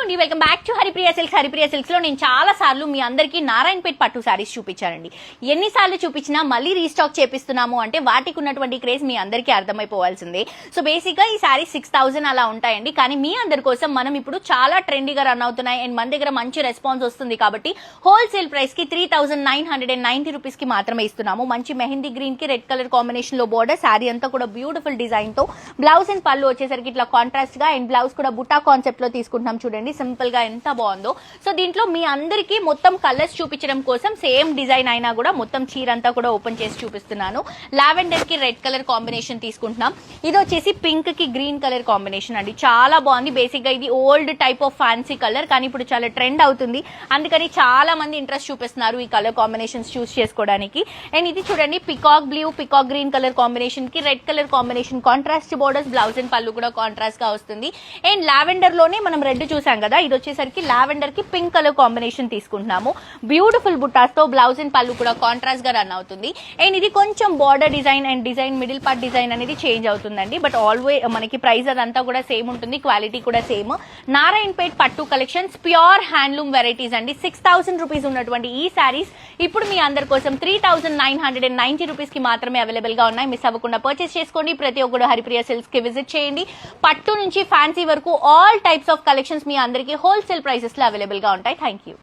అండి, welcome back to Haripriya silks. Haripriya silks లో నేను చాలా సార్లు మీ అందరికీ నారాయణపేట్ పట్టు సారీస్ చూపించానండి. ఎన్నిసార్లు చూపించినా మళ్ళీ రీస్టాక్ చేపిస్తున్నాము అంటే వాటికి ఉన్నటువంటి క్రేజ్ మీ అందరికీ అర్థమైపోవాల్సిందే. సో బేసిక్ గా ఈ సారీస్ 6000 అలా ఉంటాయండి. కానీ మీ అందరి కోసం మనం ఇప్పుడు చాలా ట్రెండీగా రన్ అవుతున్నాయి అండ్ మన దగ్గర మంచి రెస్పాన్స్ వస్తుంది కాబట్టి హోల్సేల్ ప్రైస్ కి 3990 రూపీస్ కి మాత్రమే ఇస్తున్నాము. మంచి మెహందీ గ్రీన్ కి రెడ్ కలర్ కాంబినేషన్ లో బోర్డర్, సారీ అంతా కూడా బ్యూటిఫుల్ డిజైన్ తో, బ్లౌజ్ అండ్ పళ్ళు వచ్చేసరికి ఇట్లా కాంట్రాస్ట్ గా అండ్ బ్లౌజ్ కూడా బుటా కాన్సెప్ట్ లో తీసుకుంటున్నాం. చూడండి సింపుల్ గా ఎంత బాగుందో. సో దీంట్లో మీ అందరికి మొత్తం కలర్స్ చూపించడం కోసం సేమ్ డిజైన్ అయినా కూడా మొత్తం చీర అంతా కూడా ఓపెన్ చేసి చూపిస్తున్నాను. లావెండర్ కి రెడ్ కలర్ కాంబినేషన్ తీసుకుంటున్నాం. ఇది వచ్చేసి పింక్ కి గ్రీన్ కలర్ కాంబినేషన్ అండి, చాలా బాగుంది. బేసిక్ గా ఇది old type of fancy colour, కానీ ఇప్పుడు చాలా ట్రెండ్ అవుతుంది. అందుకని చాలా మంది ఇంట్రెస్ట్ చూపిస్తున్నారు ఈ కలర్ కాంబినేషన్స్ చూస్ చేసుకోవడానికి. అండ్ ఇది చూడండి peacock blue, peacock green colour combination కి red colour combination contrast borders, blouse and పళ్ళు కూడా కాంట్రాస్ట్ గా వస్తుంది. అండ్ లావెండర్ లోనే మనం రెడ్ చూసాం కదా, ఇది వచ్చేసరికి లావెండర్ కి పింక్ కలర్ కాంబినేషన్ తీసుకుంటున్నాము. బ్యూటిఫుల్ బుట్టాస్ తో బ్లౌజ్ అండ్ పళ్ళు కూడా కాంట్రాస్ట్ గా రన్ అవుతుంది. అండ్ ఇది కొంచెం border design and design middle part design అనేది చేంజ్ అవుతుందండి. బట్ ఆల్వేస్ మనకి ప్రైస్ అదంతా కూడా సేమ్ ఉంటుంది, క్వాలిటీ కూడా సేమ్. నారాయణపేట్ పట్టు కలెక్షన్స్ ప్యూర్ హ్యాండ్లూమ్ వెరైటీస్ అండి. 6000 రూపీస్ ఉన్నటువంటి ఈ శారీస్ ఇప్పుడు మీ అందరి కోసం 3990 రూపీస్ కి మాత్రమే అవైలబుల్ గా ఉన్నాయి. మిస్ అవ్వకుండా పర్చేస్ చేసుకోండి. ప్రతి ఒక్కరు హరిప్రియ సిల్క్స్ కి విజిట్ చేయండి. పట్టు నుంచి ఫ్యాన్సీ వరకు ఆల్ టైప్స్ ఆఫ్ కలెక్షన్స్ మీ అందరికీ హోల్సేల్ ప్రైసెస్ లో అవైలబుల్ గా ఉంటాయి. Thank you.